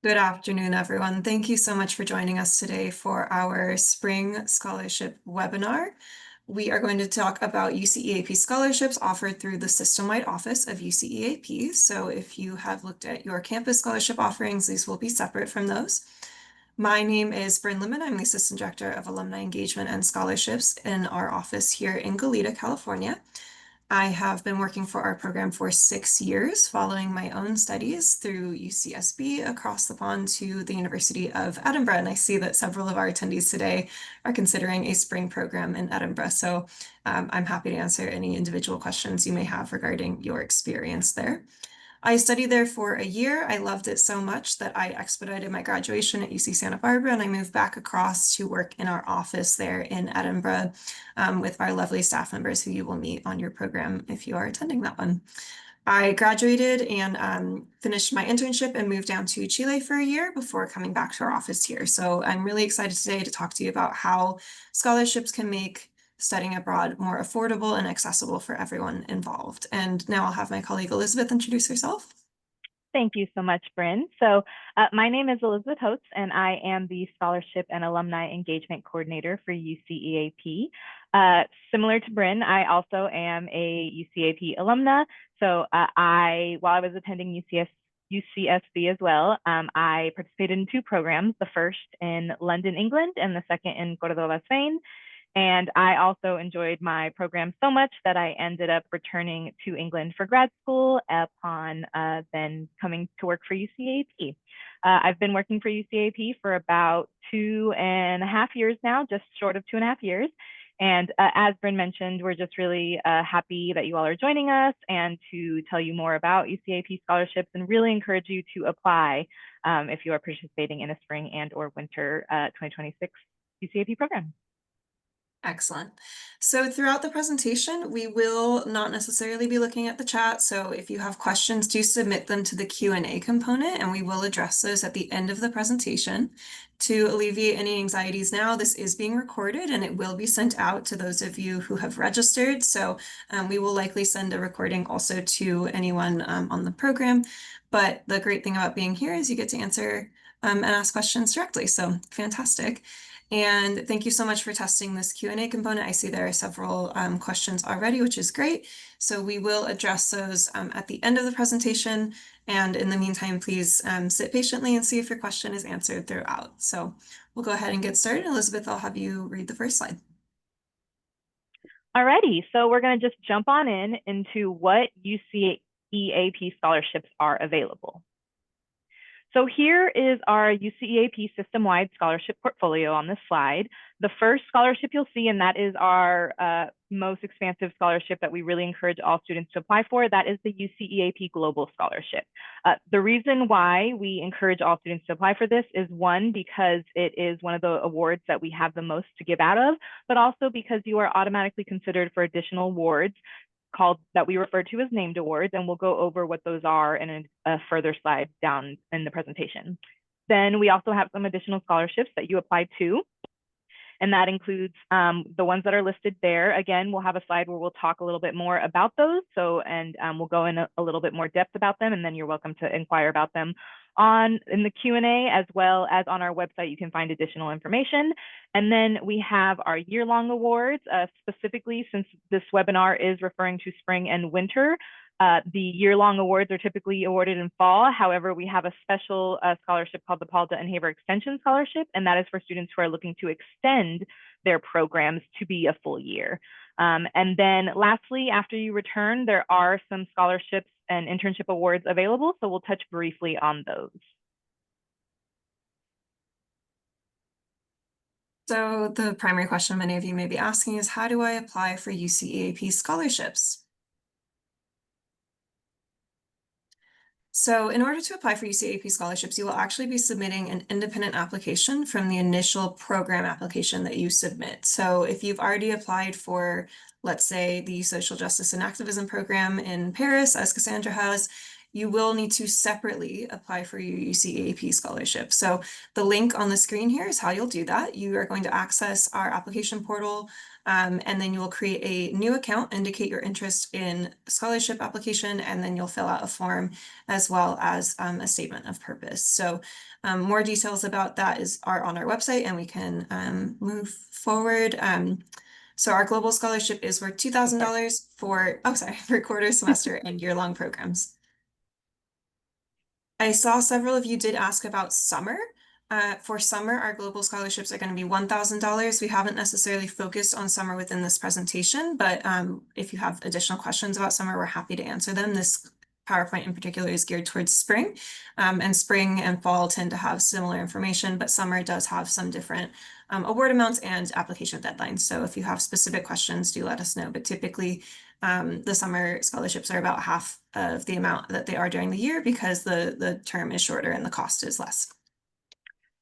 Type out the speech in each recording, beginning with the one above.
Good afternoon, everyone. Thank you so much for joining us today for our Spring Scholarship webinar. We are going to talk about UCEAP scholarships offered through the system-wide office of UCEAP. So if you have looked at your campus scholarship offerings, these will be separate from those. My name is Bryn Limon. I'm the Assistant Director of Alumni Engagement and Scholarships in our office here in Goleta, California. I have been working for our program for 6 years, following my own studies through UCSB across the pond to the University of Edinburgh. And I see that several of our attendees today are considering a spring program in Edinburgh. So I'm happy to answer any individual questions you may have regarding your experience there. I studied there for a year. I loved it so much that I expedited my graduation at UC Santa Barbara, and I moved back across to work in our office there in Edinburgh with our lovely staff members who you will meet on your program if you are attending that one. I graduated and finished my internship and moved down to Chile for a year before coming back to our office here. So I'm really excited today to talk to you about how scholarships can make studying abroad more affordable and accessible for everyone involved. And now I'll have my colleague Elizabeth introduce herself. Thank you so much, Bryn. So my name is Elizabeth Holtz, and I am the Scholarship and Alumni Engagement Coordinator for UCEAP. Similar to Bryn, I also am a UCEAP alumna. So while I was attending UCSB as well, I participated in 2 programs, the first in London, England, and the second in Córdoba, Spain. And I also enjoyed my program so much that I ended up returning to England for grad school upon then coming to work for UCEAP. I've been working for UCEAP for about 2.5 years now, just short of 2.5 years. And as Bryn mentioned, we're just really happy that you all are joining us and to tell you more about UCEAP scholarships and really encourage you to apply if you are participating in a spring and or winter 2026 UCEAP program. Excellent. So throughout the presentation, we will not necessarily be looking at the chat. So if you have questions, do submit them to the Q&A component, and we will address those at the end of the presentation. To alleviate any anxieties now, this is being recorded and it will be sent out to those of you who have registered. So we will likely send a recording also to anyone on the program. But the great thing about being here is you get to answer and ask questions directly. So fantastic. And thank you so much for testing this Q&A component. I see there are several questions already, which is great. So we will address those at the end of the presentation. And in the meantime, please sit patiently and see if your question is answered throughout. So we'll go ahead and get started. Elizabeth, I'll have you read the first slide. Alrighty, so we're going to just jump on into what UCEAP scholarships are available. So here is our UCEAP system-wide scholarship portfolio on this slide. The first scholarship you'll see, and that is our most expansive scholarship that we really encourage all students to apply for, that is the UCEAP Global Scholarship. The reason why we encourage all students to apply for this is, one, because it is one of the awards that we have the most to give out of, but also because you are automatically considered for additional awards that we refer to as named awards, and we'll go over what those are in a further slide down in the presentation. Then we also have some additional scholarships that you apply to, and that includes the ones that are listed there. Again, we'll have a slide where we'll talk a little bit more about those. And we'll go in a little bit more depth about them, and then you're welcome to inquire about them in the Q&A, as well as on our website. You can find additional information. And then we have our year-long awards, specifically since this webinar is referring to spring and winter. The year-long awards are typically awarded in fall. However, we have a special scholarship called the Paul Dutton-Haber Extension Scholarship, and that is for students who are looking to extend their programs to be a full year. And then lastly, after you return, there are some scholarships and internship awards available, so we'll touch briefly on those. So the primary question many of you may be asking is, how do I apply for UCEAP scholarships? So in order to apply for UCEAP scholarships, you will actually be submitting an independent application from the initial program application that you submit. So if you've already applied for, let's say, the Social Justice and Activism program in Paris, as Cassandra has, you will need to separately apply for your UCEAP scholarship. So the link on the screen here is how you'll do that. You are going to access our application portal, and then you will create a new account, indicate your interest in scholarship application, and then you'll fill out a form as well as a statement of purpose. So more details about that are on our website, and we can move forward. So our global scholarship is worth $2,000 for quarter semester and year-long programs. I saw several of you did ask about summer. For summer, our global scholarships are going to be $1,000. We haven't necessarily focused on summer within this presentation, but if you have additional questions about summer, we're happy to answer them. This PowerPoint in particular is geared towards spring, and spring and fall tend to have similar information, but summer does have some different award amounts and application deadlines. So if you have specific questions, do let us know. But typically, the summer scholarships are about half of the amount that they are during the year because the term is shorter and the cost is less.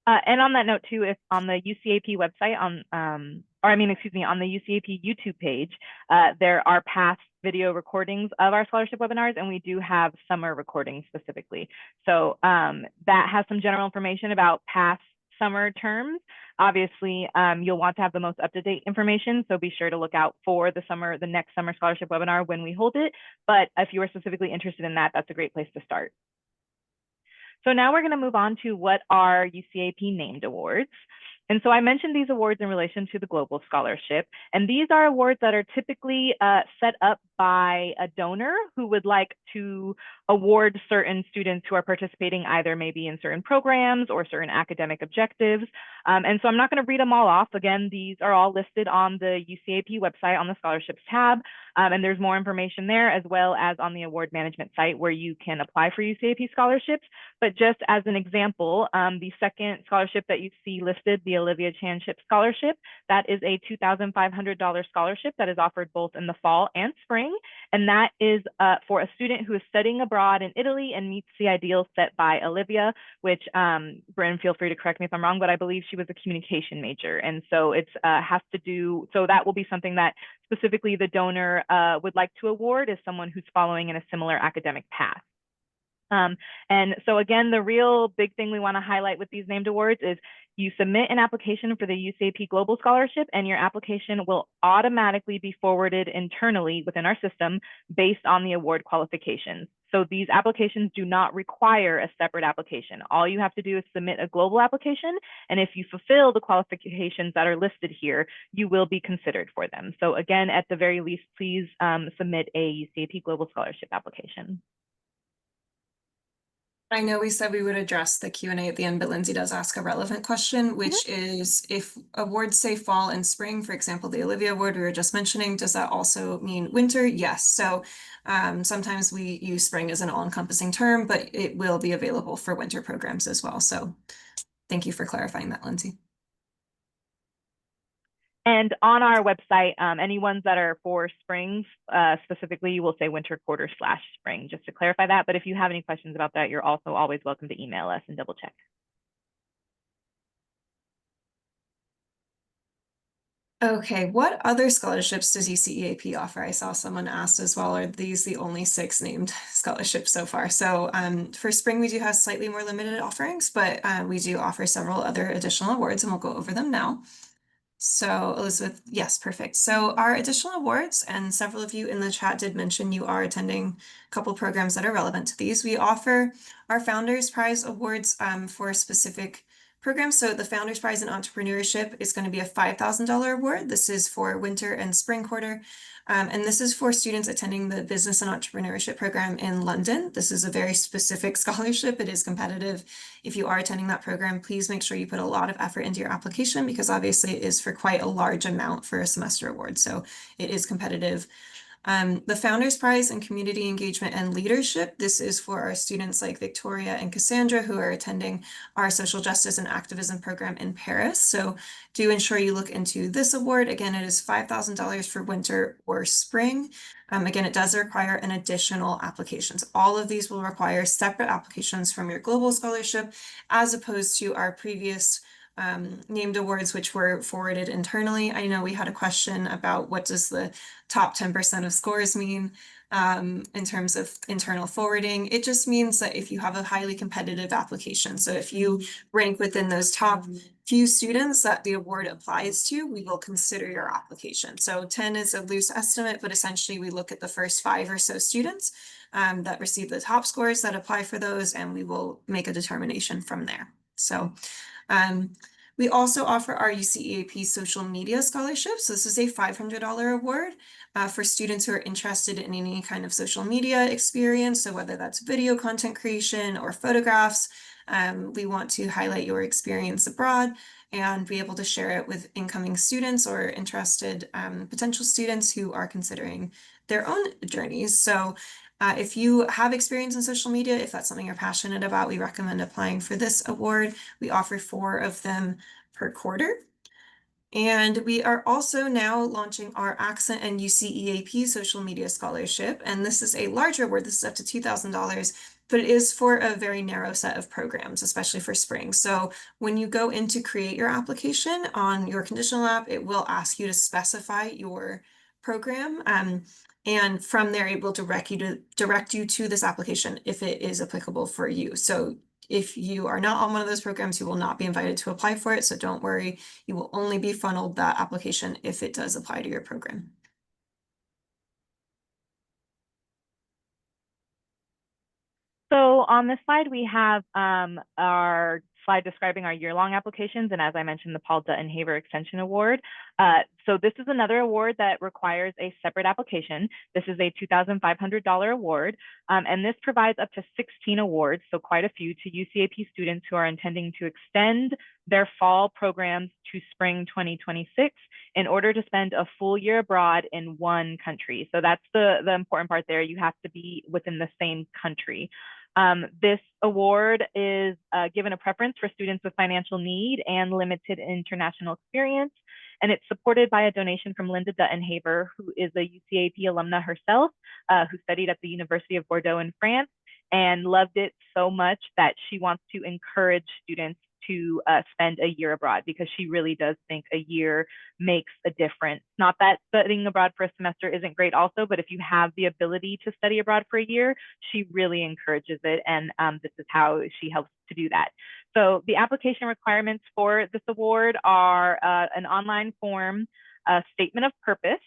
And on that note too, if on the UCEAP website on the UCEAP YouTube page, there are past video recordings of our scholarship webinars, and we do have summer recordings specifically. So that has some general information about past summer terms. Obviously, you'll want to have the most up-to-date information, so be sure to look out for the next summer scholarship webinar when we hold it. But if you are specifically interested in that, that's a great place to start. So now we're going to move on to what are UCEAP named awards. And so I mentioned these awards in relation to the Global Scholarship, and these are awards that are typically set up by a donor who would like to award certain students who are participating either maybe in certain programs or certain academic objectives. And so I'm not going to read them all off. Again, these are all listed on the UCEAP website on the scholarships tab, and there's more information there as well as on the award management site where you can apply for UCEAP scholarships. But just as an example, the second scholarship that you see listed, the Olivia Chanship Scholarship, that is a $2,500 scholarship that is offered both in the fall and spring. And that is for a student who is studying abroad in Italy and meets the ideals set by Olivia, which, Bryn, feel free to correct me if I'm wrong, but I believe she was a communication major. And so it has to do, so that will be something that specifically the donor would like to award is someone who's following in a similar academic path. And so again, the real big thing we want to highlight with these named awards is you submit an application for the UCEAP Global Scholarship, and your application will automatically be forwarded internally within our system based on the award qualifications. So these applications do not require a separate application. All you have to do is submit a global application, and if you fulfill the qualifications that are listed here, you will be considered for them. So again, at the very least, please submit a UCEAP Global Scholarship application. I know we said we would address the Q&A at the end, but Lindsay does ask a relevant question, which is if awards say fall and spring, for example, the Olivia Award we were just mentioning, does that also mean winter? Yes. So sometimes we use spring as an all-encompassing term, but it will be available for winter programs as well. So thank you for clarifying that, Lindsay. And on our website, any ones that are for springs, specifically, you will say winter quarter / spring, just to clarify that. But if you have any questions about that, you're also always welcome to email us and double check. Okay, what other scholarships does UCEAP offer? I saw someone asked as well, are these the only 6 named scholarships so far? So for spring, we do have slightly more limited offerings, but we do offer several other additional awards, and we'll go over them now. So Elizabeth, yes, perfect. So our additional awards, and several of you in the chat did mention you are attending a couple programs that are relevant to these. We offer our Founders Prize Awards for specific programs. So the Founders Prize in Entrepreneurship is going to be a $5,000 award. This is for winter and spring quarter. And this is for students attending the Business and Entrepreneurship program in London. This is a very specific scholarship. It is competitive. If you are attending that program, please make sure you put a lot of effort into your application because obviously it is for quite a large amount for a semester award. So it is competitive. The Founders Prize in Community Engagement and Leadership. This is for our students like Victoria and Cassandra who are attending our Social Justice and Activism program in Paris. So do ensure you look into this award. Again, it is $5,000 for winter or spring. Again, it does require an additional applications. All of these will require separate applications from your global scholarship as opposed to our previous named awards, which were forwarded internally. I know we had a question about what does the top 10% of scores mean. in terms of internal forwarding. It just means that if you have a highly competitive application, so if you rank within those top few students that the award applies to, we will consider your application. So 10 is a loose estimate, but essentially we look at the first 5 or so students that receive the top scores that apply for those, and we will make a determination from there. So we also offer our UCEAP social media scholarships. This is a $500 award for students who are interested in any kind of social media experience. So whether that's video content creation or photographs, we want to highlight your experience abroad and be able to share it with incoming students or interested potential students who are considering their own journeys. So if you have experience in social media, if that's something you're passionate about, we recommend applying for this award. We offer 4 of them per quarter. And we are also now launching our Accent and UCEAP social media scholarship. And this is a larger award. This is up to $2,000, but it is for a very narrow set of programs, especially for spring. So when you go in to create your application on your conditional app, it will ask you to specify your program. And from there, it will direct you to this application if it is applicable for you. So if you are not on one of those programs, you will not be invited to apply for it. So don't worry, you will only be funneled that application if it does apply to your program. So on this slide, we have our slide describing our year-long applications, and as I mentioned, the Paul Dutton-Haver Extension Award. So this is another award that requires a separate application. This is a $2,500 award, and this provides up to 16 awards, so quite a few, to UCAP students who are intending to extend their fall programs to spring 2026 in order to spend a full year abroad in one country. So that's the important part there. You have to be within the same country. This award is given a preference for students with financial need and limited international experience, and it's supported by a donation from Linda Dutton-Haver, who is a UCAP alumna herself, who studied at the University of Bordeaux in France and loved it so much that she wants to encourage students to spend a year abroad, because she really does think a year makes a difference. Not that studying abroad for a semester isn't great also, but if you have the ability to study abroad for a year, she really encourages it, and this is how she helps to do that. So the application requirements for this award are an online form, a statement of purpose,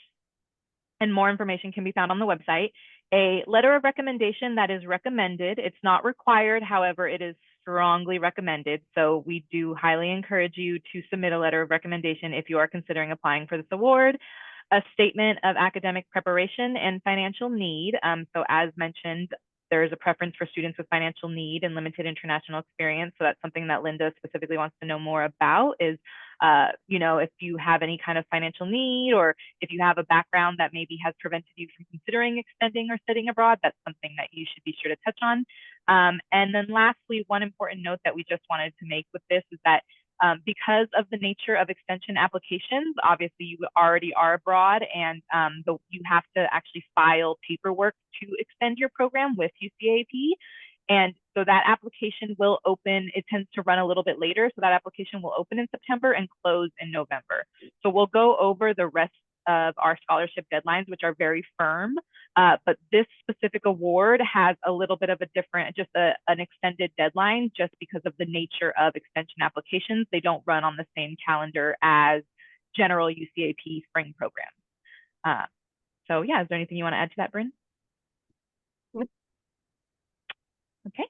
and more information can be found on the website, a letter of recommendation that is recommended. It's not required, however, it is strongly recommended. So we do highly encourage you to submit a letter of recommendation if you are considering applying for this award. A statement of academic preparation and financial need. So as mentioned, there is a preference for students with financial need and limited international experience. So that's something that Linda specifically wants to know more about is, if you have any kind of financial need, or if you have a background that maybe has prevented you from considering extending or studying abroad, that's something that you should be sure to touch on. And then lastly, one important note that we just wanted to make with this is that because of the nature of extension applications, obviously you already are abroad, and you have to actually file paperwork to extend your program with UCAP. And so that application will open, it tends to run a little bit later. So that application will open in September and close in November. So we'll go over the rest of our scholarship deadlines, which are very firm. But this specific award has a little bit of a different, just an extended deadline, just because of the nature of extension applications. They don't run on the same calendar as general UCAP spring programs. So yeah, is there anything you want to add to that, Bryn? Okay.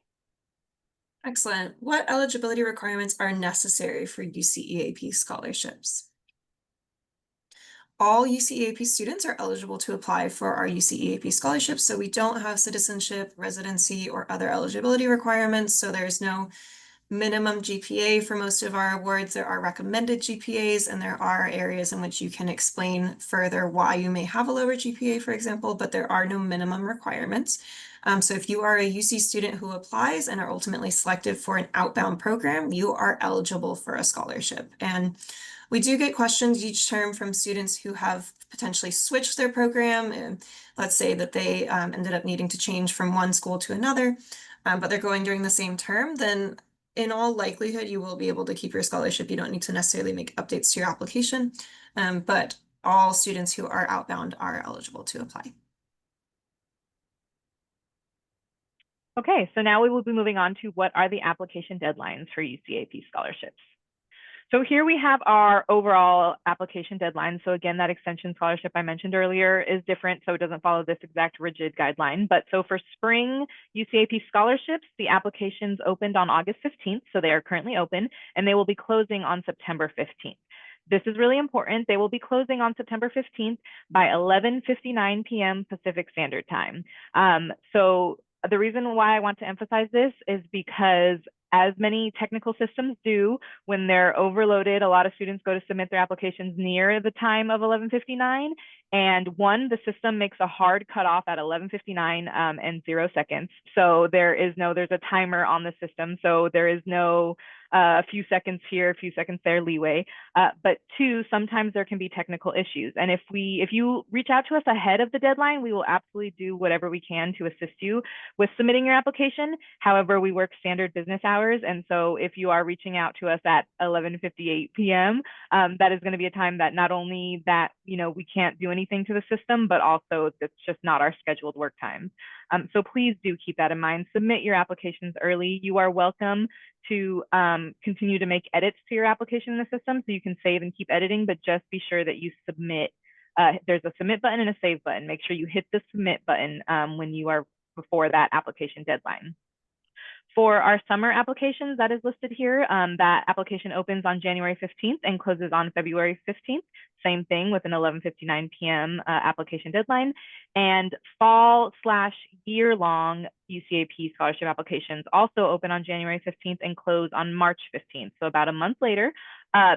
Excellent. What eligibility requirements are necessary for UCEAP scholarships? All UCEAP students are eligible to apply for our UCEAP scholarships, so we don't have citizenship, residency, or other eligibility requirements, so there's no minimum GPA for most of our awards. There are recommended GPAs, and there are areas in which you can explain further why you may have a lower GPA, for example, but there are no minimum requirements. So if you are a UC student who applies and are ultimately selected for an outbound program, you are eligible for a scholarship. And we do get questions each term from students who have potentially switched their program. And let's say that they ended up needing to change from one school to another, but they're going during the same term, then in all likelihood, you will be able to keep your scholarship. You don't need to necessarily make updates to your application, but all students who are outbound are eligible to apply. Okay, so now we will be moving on to what are the application deadlines for UCAP scholarships. So here we have our overall application deadline. So again, that extension scholarship I mentioned earlier is different, so it doesn't follow this exact rigid guideline. But so for spring UCAP scholarships, the applications opened on August 15th, so they are currently open, and they will be closing on September 15th. This is really important. They will be closing on September 15th by 11:59 p.m. Pacific Standard Time. So the reason why I want to emphasize this is because as many technical systems do, when they're overloaded, a lot of students go to submit their applications near the time of 11:59. And one, the system makes a hard cutoff at 11:59 and 0 seconds. So there's a timer on the system. So there is no a few seconds here, a few seconds there leeway. But two, sometimes there can be technical issues. And if you reach out to us ahead of the deadline, we will absolutely do whatever we can to assist you with submitting your application. However, we work standard business hours. And so if you are reaching out to us at 11:58 p.m., that is going to be a time that not only that, we can't do anything to the system, but also it's just not our scheduled work times. So please do keep that in mind. Submit your applications early. You are welcome to continue to make edits to your application in the system, so you can save and keep editing, but just be sure that you submit. There's a submit button and a save button. Make sure you hit the submit button when you are before that application deadline. For our summer applications, that is listed here. That application opens on January 15th and closes on February 15th. Same thing with an 11:59 p.m. Application deadline. And fall/year-long UCAP scholarship applications also open on January 15th and close on March 15th. So about a month later,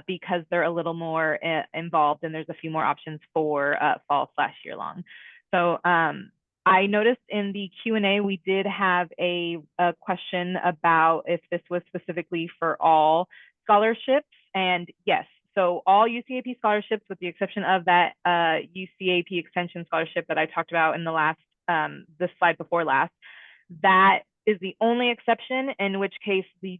because they're a little more involved and there's a few more options for fall/year-long. So I noticed in the Q&A, we did have a question about if this was specifically for all scholarships. And yes, so all UCAP scholarships, with the exception of that UCAP extension scholarship that I talked about in the slide before last, that is the only exception, in which case the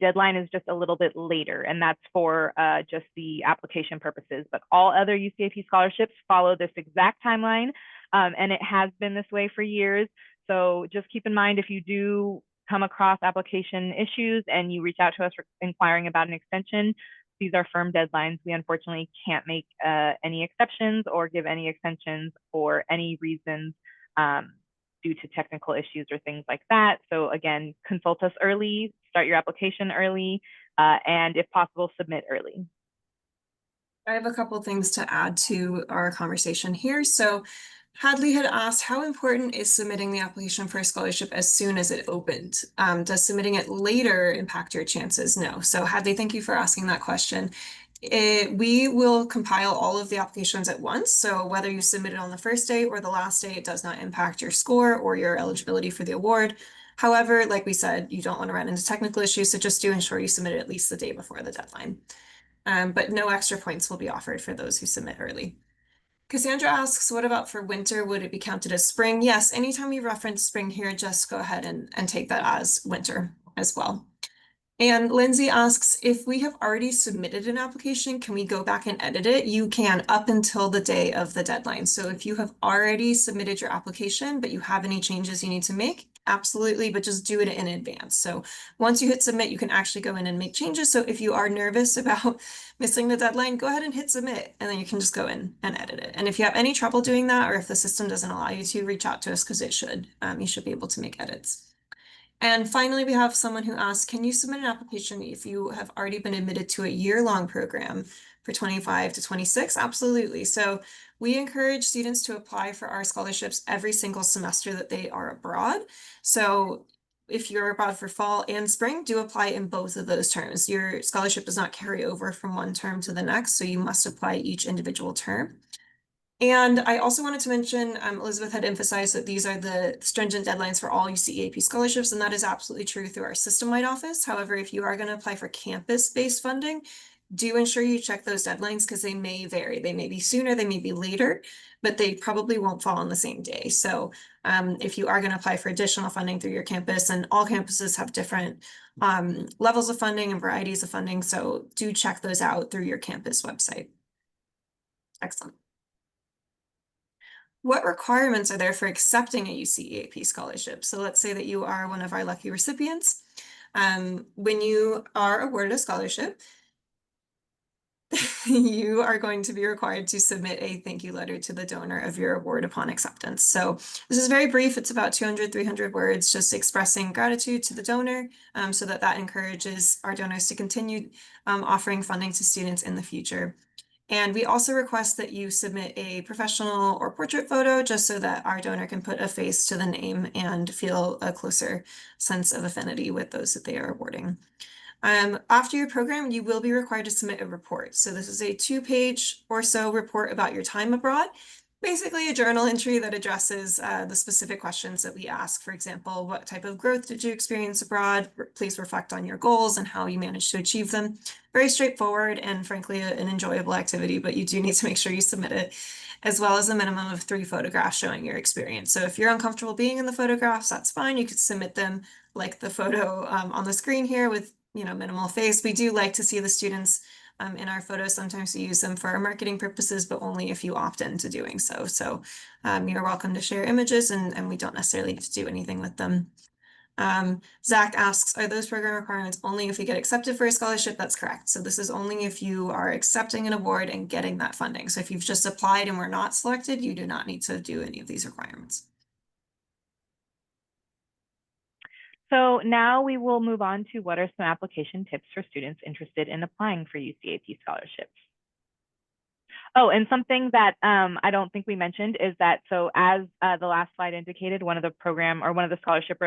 deadline is just a little bit later, and that's for just the application purposes. But all other UCAP scholarships follow this exact timeline. And it has been this way for years. So just keep in mind, if you do come across application issues and you reach out to us inquiring about an extension, these are firm deadlines. We unfortunately can't make any exceptions or give any extensions for any reasons due to technical issues or things like that. So again, consult us early, start your application early, and if possible, submit early. I have a couple things to add to our conversation here. So Hadley had asked, how important is submitting the application for a scholarship as soon as it opened? Does submitting it later impact your chances? No. So Hadley, thank you for asking that question. We will compile all of the applications at once. So whether you submit it on the first day or the last day, it does not impact your score or your eligibility for the award. However, like we said, you don't want to run into technical issues, so just do ensure you submit it at least the day before the deadline. But no extra points will be offered for those who submit early. Cassandra asks, what about for winter? Would it be counted as spring? Yes, anytime you reference spring here, just go ahead and take that as winter as well. And Lindsay asks, if we have already submitted an application, can we go back and edit it? You can up until the day of the deadline. So if you have already submitted your application, but you have any changes you need to make, absolutely, but just do it in advance. So once you hit submit, you can actually go in and make changes. So if you are nervous about missing the deadline, go ahead and hit submit, and then you can just go in and edit it. And if you have any trouble doing that, or if the system doesn't allow you to, reach out to us because it should. You should be able to make edits. And finally, we have someone who asked, can you submit an application if you have already been admitted to a year-long program for 25 to 26? Absolutely. So we encourage students to apply for our scholarships every single semester that they are abroad. So if you're abroad for fall and spring, do apply in both of those terms. Your scholarship does not carry over from one term to the next, so you must apply each individual term. And I also wanted to mention, Elizabeth had emphasized that these are the stringent deadlines for all UCEAP scholarships, and that is absolutely true through our system-wide office. However, if you are going to apply for campus-based funding, do ensure you check those deadlines because they may vary. They may be sooner, they may be later, but they probably won't fall on the same day. So if you are going to apply for additional funding through your campus, and all campuses have different levels of funding and varieties of funding, so do check those out through your campus website. Excellent. what requirements are there for accepting a UCEAP scholarship? So let's say that you are one of our lucky recipients. When you are awarded a scholarship, you are going to be required to submit a thank you letter to the donor of your award upon acceptance. So this is very brief. It's about 200, 300 words, just expressing gratitude to the donor so that encourages our donors to continue offering funding to students in the future. And we also request that you submit a professional or portrait photo just so that our donor can put a face to the name and feel a closer sense of affinity with those that they are awarding. After your program, you will be required to submit a report. So this is a 2-page or so report about your time abroad. Basically a journal entry that addresses the specific questions that we ask. For example, what type of growth did you experience abroad? Please reflect on your goals and how you managed to achieve them. Very straightforward and frankly an enjoyable activity, but you do need to make sure you submit it, as well as a minimum of 3 photographs showing your experience. So if you're uncomfortable being in the photographs, that's fine. You could submit them like the photo on the screen here with minimal face. We do like to see the students in our photos. Sometimes we use them for our marketing purposes, but only if you opt into doing so. So you're welcome to share images and we don't necessarily need to do anything with them. Zach asks, are those program requirements only if you get accepted for a scholarship? That's correct. So this is only if you are accepting an award and getting that funding. So if you've just applied and were not selected, you do not need to do any of these requirements. So now we will move on to what are some application tips for students interested in applying for UCEAP scholarships. Oh, and something that I don't think we mentioned is that, so as the last slide indicated, one of the program or one of the scholarship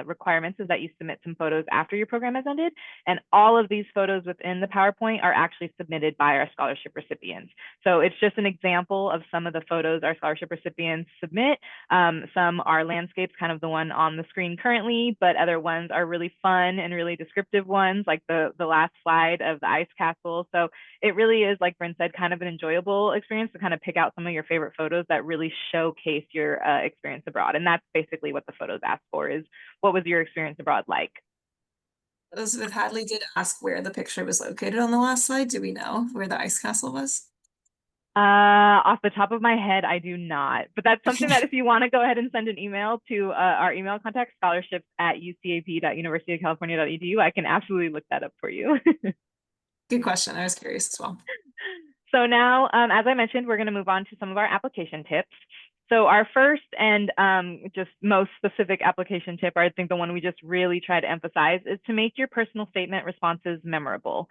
requirements is that you submit some photos after your program has ended. And all of these photos within the PowerPoint are actually submitted by our scholarship recipients. So it's just an example of some of the photos our scholarship recipients submit. Some are landscapes, kind of the one on the screen currently, but other ones are really fun and really descriptive ones, like the last slide of the ice castle. So it really is, like Bryn said, kind of an enjoyable experience to kind of pick out some of your favorite photos that really showcase your experience abroad. And that's basically what the photos ask for, is what was your experience abroad like? Elizabeth Hadley did ask where the picture was located on the last slide. Do we know where the ice castle was? Off the top of my head, I do not. But that's something that if you want to go ahead and send an email to our email contact, scholarships@ucap.universityofcalifornia.edu, I can absolutely look that up for you. Good question. I was curious as well. So now, as I mentioned, we're going to move on to some of our application tips. So our first and just most specific application tip, or I think the one we just really try to emphasize, is to make your personal statement responses memorable.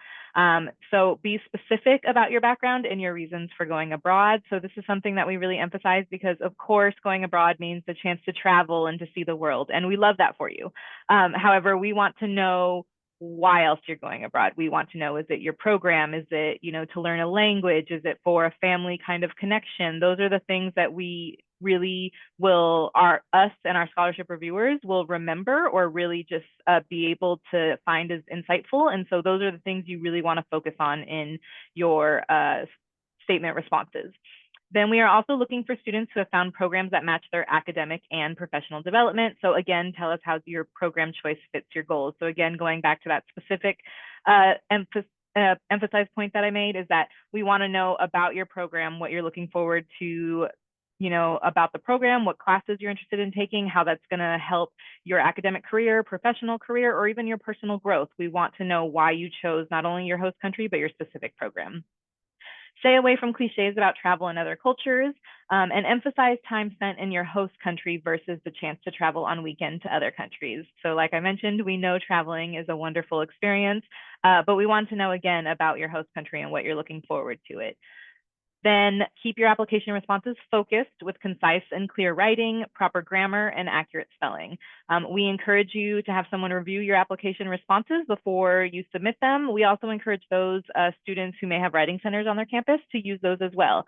So be specific about your background and your reasons for going abroad. So this is something that we really emphasize because, of course, going abroad means the chance to travel and to see the world, and we love that for you. However, we want to know why else you're going abroad. We want to know, is it your program? Is it, to learn a language? Is it for a family kind of connection? Those are the things that we really will, us and our scholarship reviewers will remember or really just be able to find as insightful. And so those are the things you really want to focus on in your statement responses. Then we are also looking for students who have found programs that match their academic and professional development. So again, tell us how your program choice fits your goals. So again, going back to that specific emphasized point that I made, is that we want to know about your program, what you're looking forward to, about the program, what classes you're interested in taking, how that's going to help your academic career, professional career, or even your personal growth. We want to know why you chose not only your host country, but your specific program. Stay away from cliches about travel and other cultures, and emphasize time spent in your host country versus the chance to travel on weekend to other countries. So like I mentioned, we know traveling is a wonderful experience, but we want to know again about your host country and what you're looking forward to it. Then keep your application responses focused with concise and clear writing, proper grammar, and accurate spelling. We encourage you to have someone review your application responses before you submit them. We also encourage those students who may have writing centers on their campus to use those as well,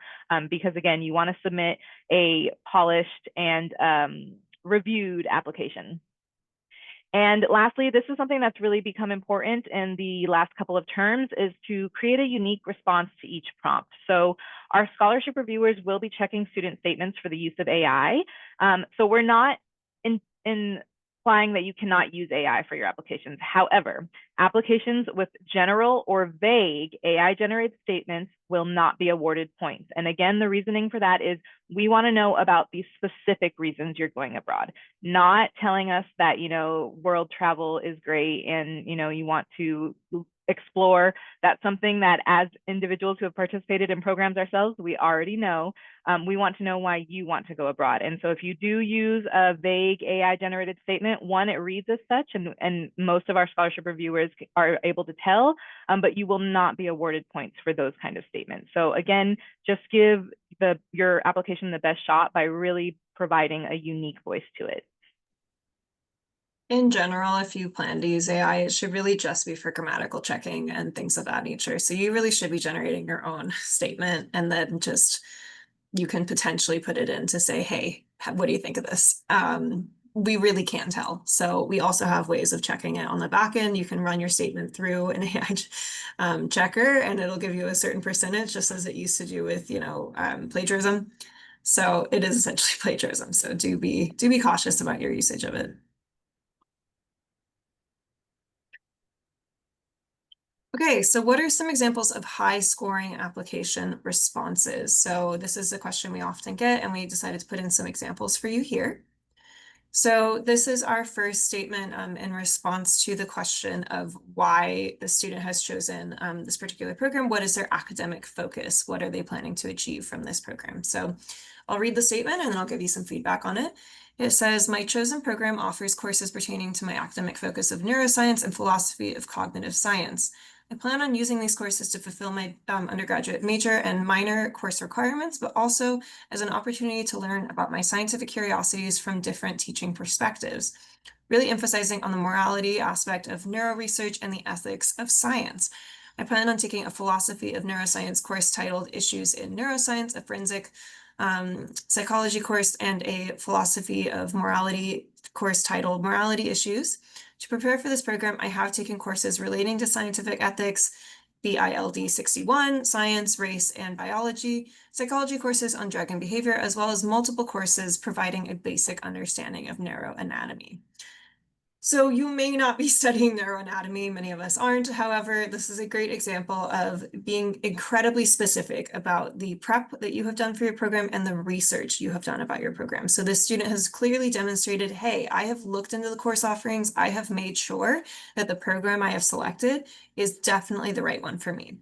because again, you want to submit a polished and reviewed application. And lastly, this is something that's really become important in the last couple of terms, is to create a unique response to each prompt. So our scholarship reviewers will be checking student statements for the use of AI. So we're not implying that you cannot use AI for your applications. However, applications with general or vague AI-generated statements will not be awarded points. And again, the reasoning for that is we want to know about the specific reasons you're going abroad, not telling us that, world travel is great and, you want to explore. That's something that as individuals who have participated in programs ourselves, we already know. We want to know why you want to go abroad. And so if you do use a vague AI generated statement, one, it reads as such, and most of our scholarship reviewers are able to tell, but you will not be awarded points for those kind of statements. So again, just give your application the best shot by really providing a unique voice to it. In general, if you plan to use AI, it should really just be for grammatical checking and things of that nature. So you really should be generating your own statement, and then just you can potentially put it in to say, hey, what do you think of this? We really can't tell. So we also have ways of checking it on the back end. You can run your statement through an AI checker, and it'll give you a certain percentage, just as it used to do with, plagiarism. So it is essentially plagiarism. So do be cautious about your usage of it. Okay, so what are some examples of high scoring application responses? So this is a question we often get, and we decided to put in some examples for you here. So this is our first statement in response to the question of why the student has chosen this particular program. What is their academic focus? What are they planning to achieve from this program? So I'll read the statement and then I'll give you some feedback on it. It says, my chosen program offers courses pertaining to my academic focus of neuroscience and philosophy of cognitive science. I plan on using these courses to fulfill my undergraduate major and minor course requirements, but also as an opportunity to learn about my scientific curiosities from different teaching perspectives, really emphasizing on the morality aspect of neuro research and the ethics of science. I plan on taking a philosophy of neuroscience course titled Issues in Neuroscience, a forensic psychology course, and a philosophy of morality course titled Morality Issues. To prepare for this program, I have taken courses relating to scientific ethics, BILD 61, science, race, and biology, psychology courses on drug and behavior, as well as multiple courses providing a basic understanding of neuroanatomy. So you may not be studying neuroanatomy, many of us aren't. However, this is a great example of being incredibly specific about the prep that you have done for your program and the research you have done about your program. So this student has clearly demonstrated, hey, I have looked into the course offerings. I have made sure that the program I have selected is definitely the right one for me.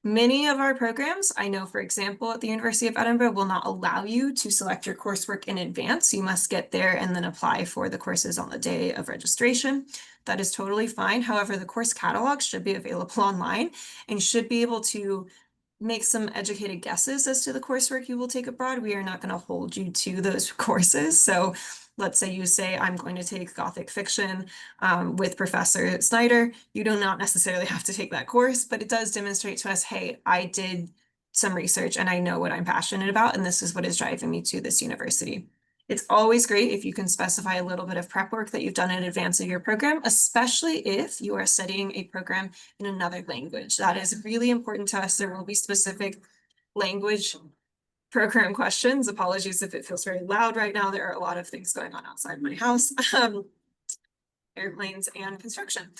Many of our programs, I know, for example, at the University of Edinburgh, will not allow you to select your coursework in advance. You must get there and then apply for the courses on the day of registration. That is totally fine. However, the course catalog should be available online, and you should be able to make some educated guesses as to the coursework you will take abroad. We are not going to hold you to those courses. So let's say you say, I'm going to take Gothic fiction with Professor Snyder. You do not necessarily have to take that course, but it does demonstrate to us, hey, I did some research and I know what I'm passionate about, and this is what is driving me to this university. It's always great if you can specify a little bit of prep work that you've done in advance of your program, especially if you are studying a program in another language. That is really important to us. There will be specific language program questions. Apologies if it feels very loud right now. There are a lot of things going on outside my house, airplanes and construction.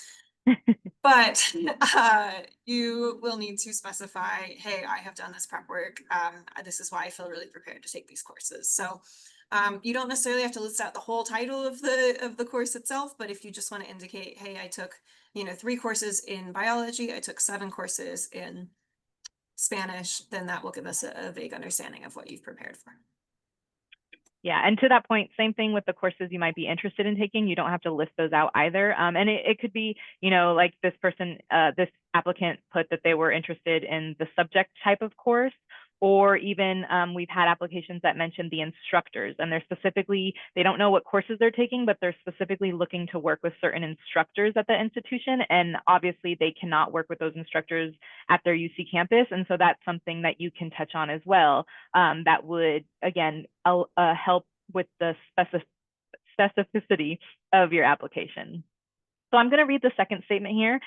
But you will need to specify, hey, I have done this prep work. This is why I feel really prepared to take these courses. So you don't necessarily have to list out the whole title of the course itself, but if you just want to indicate, hey, I took 3 courses in biology, I took 7 courses in Spanish, then that will give us a vague understanding of what you've prepared for. Yeah, and to that point, same thing with the courses you might be interested in taking. You don't have to list those out either. And it could be, like this person, this applicant put that they were interested in the subject type of course, or even we've had applications that mention the instructors, and they don't know what courses they're taking, but they're specifically looking to work with certain instructors at the institution. And obviously they cannot work with those instructors at their UC campus. And so that's something that you can touch on as well. That would, again, help with the specificity of your application. So I'm going to read the second statement here.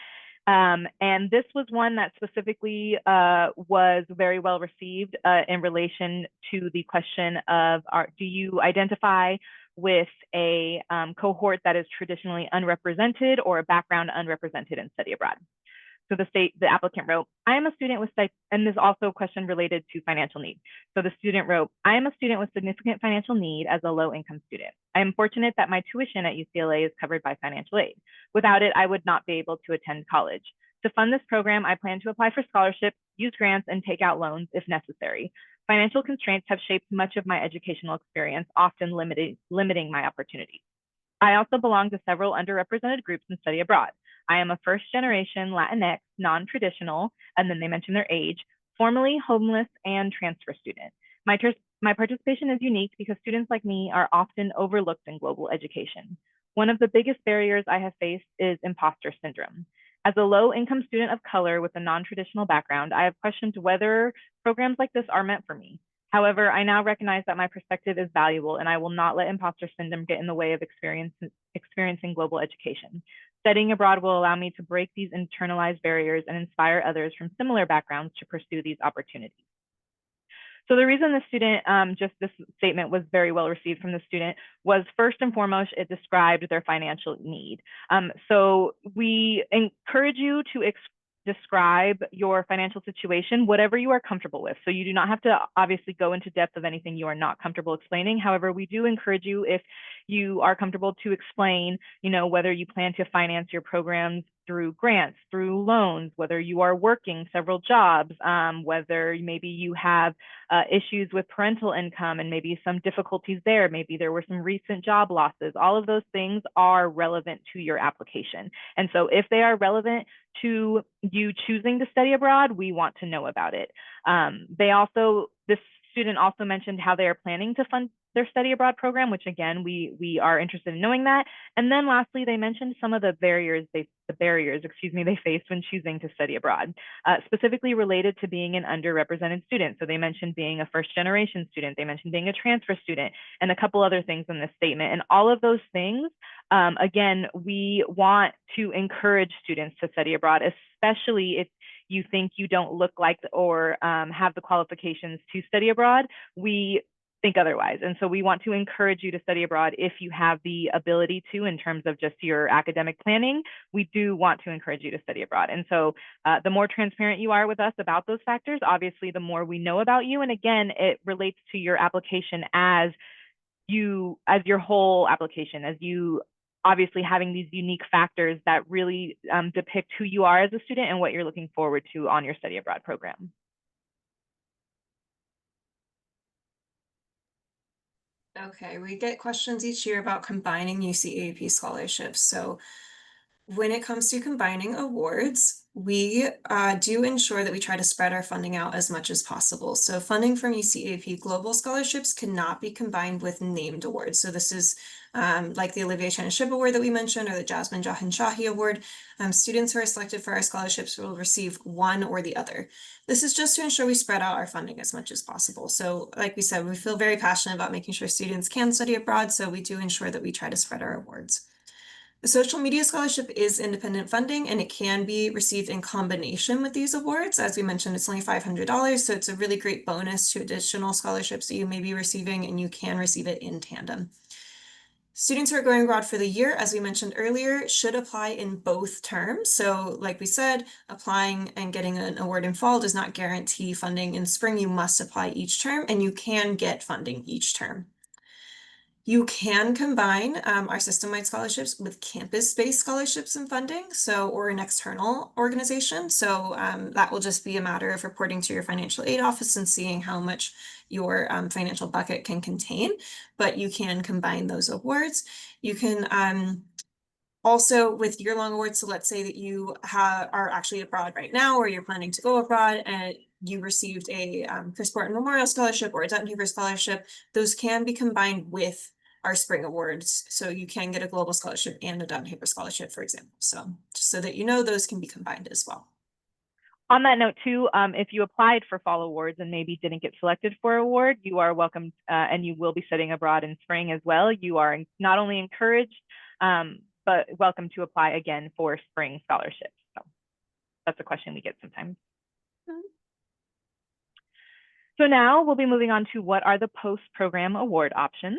And this was one that specifically was very well received in relation to the question of, do you identify with a cohort that is traditionally unrepresented or a background unrepresented in study abroad. So the applicant wrote, I am a student with, and there's also a question related to financial need. So the student wrote, I am a student with significant financial need as a low income student. I am fortunate that my tuition at UCLA is covered by financial aid. Without it, I would not be able to attend college. To fund this program, I plan to apply for scholarships, use grants, and take out loans if necessary. Financial constraints have shaped much of my educational experience, often limiting my opportunities. I also belong to several underrepresented groups and study abroad. I am a first generation Latinx, non-traditional, and then they mention their age, formerly homeless and transfer student. My participation is unique because students like me are often overlooked in global education. One of the biggest barriers I have faced is imposter syndrome. As a low-income student of color with a non-traditional background, I have questioned whether programs like this are meant for me. However, I now recognize that my perspective is valuable and I will not let imposter syndrome get in the way of experiencing global education. Studying abroad will allow me to break these internalized barriers and inspire others from similar backgrounds to pursue these opportunities. So the reason the student, just this statement was very well received from the student was first and foremost, it described their financial need. So we encourage you to describe your financial situation, whatever you are comfortable with. So you do not have to obviously go into depth of anything you are not comfortable explaining. However, we do encourage you, if you are comfortable, to explain, whether you plan to finance your programs through grants, through loans, whether you are working several jobs, whether maybe you have issues with parental income and maybe some difficulties there. Maybe there were some recent job losses. All of those things are relevant to your application. And so if they are relevant to you choosing to study abroad, we want to know about it. This student also mentioned how they are planning to fund their study abroad program, which again, we are interested in knowing that. And then lastly, they mentioned some of the barriers they faced when choosing to study abroad, specifically related to being an underrepresented student. So they mentioned being a first generation student, they mentioned being a transfer student, and a couple other things in this statement. And all of those things, again, we want to encourage students to study abroad, especially if you think you don't look like or have the qualifications to study abroad. We think otherwise. And so we want to encourage you to study abroad if you have the ability to, in terms of just your academic planning. We do want to encourage you to study abroad. And so the more transparent you are with us about those factors, obviously the more we know about you. And again, it relates to your application as your whole application, as you obviously having these unique factors that really depict who you are as a student and what you're looking forward to on your study abroad program. Okay, we get questions each year about combining UCEAP scholarships. So when it comes to combining awards, we do ensure that we try to spread our funding out as much as possible. So funding from UCEAP Global Scholarships cannot be combined with named awards. So this is like the Olivia Chanishib Award that we mentioned, or the Jasmine Jahan Shahi Award. Students who are selected for our scholarships will receive one or the other. This is just to ensure we spread out our funding as much as possible. So like we said, we feel very passionate about making sure students can study abroad, so we do ensure that we try to spread our awards. The social media scholarship is independent funding, and it can be received in combination with these awards. As we mentioned, it's only $500, so it's a really great bonus to additional scholarships that you may be receiving, and you can receive it in tandem. Students who are going abroad for the year, as we mentioned earlier, should apply in both terms. So like we said, applying and getting an award in fall does not guarantee funding in spring. You must apply each term, and you can get funding each term. You can combine our system-wide scholarships with campus-based scholarships and funding, or an external organization. So that will just be a matter of reporting to your financial aid office and seeing how much your financial bucket can contain. But you can combine those awards. You can also, with year-long awards, so let's say that you are actually abroad right now, or you're planning to go abroad, and you received a Chris Borton Memorial Scholarship or a Dutton-Heaver Scholarship, those can be combined with our spring awards. So you can get a global scholarship and a Dutton-Heaver Scholarship, for example. So just so that you know, those can be combined as well. On that note too, if you applied for fall awards and maybe didn't get selected for award, you are welcome, and you will be studying abroad in spring as well. You are not only encouraged, but welcome to apply again for spring scholarships. So that's a question we get sometimes. So now we'll be moving on to what are the post-program award options.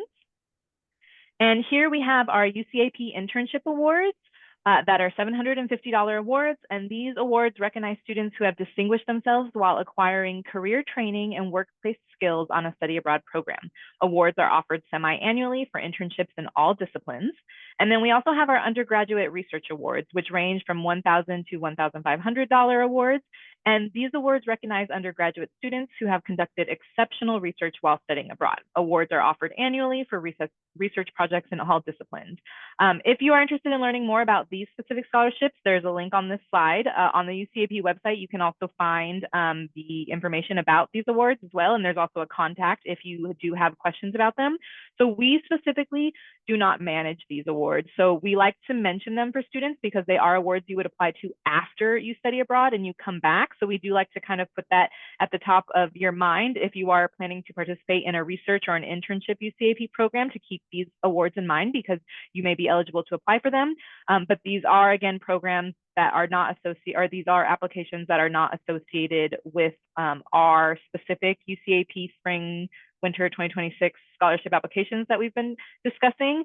And here we have our UCAP internship awards that are $750 awards. And these awards recognize students who have distinguished themselves while acquiring career training and workplace skills on a study abroad program. Awards are offered semi-annually for internships in all disciplines. And then we also have our undergraduate research awards, which range from $1,000 to $1,500 awards. And these awards recognize undergraduate students who have conducted exceptional research while studying abroad. Awards are offered annually for research projects in all disciplines. If you are interested in learning more about these specific scholarships, there's a link on this slide. On the UCAP website, you can also find the information about these awards as well. And there's also a contact if you do have questions about them. So we specifically do not manage these awards. So we like to mention them for students because they are awards you would apply to after you study abroad and you come back. So we do like to kind of put that at the top of your mind if you are planning to participate in a research or an internship UCAP program, to keep these awards in mind because you may be eligible to apply for them. But these are, again, programs that are not associated, or these are applications that are not associated with our specific UCAP spring winter 2026 scholarship applications that we've been discussing.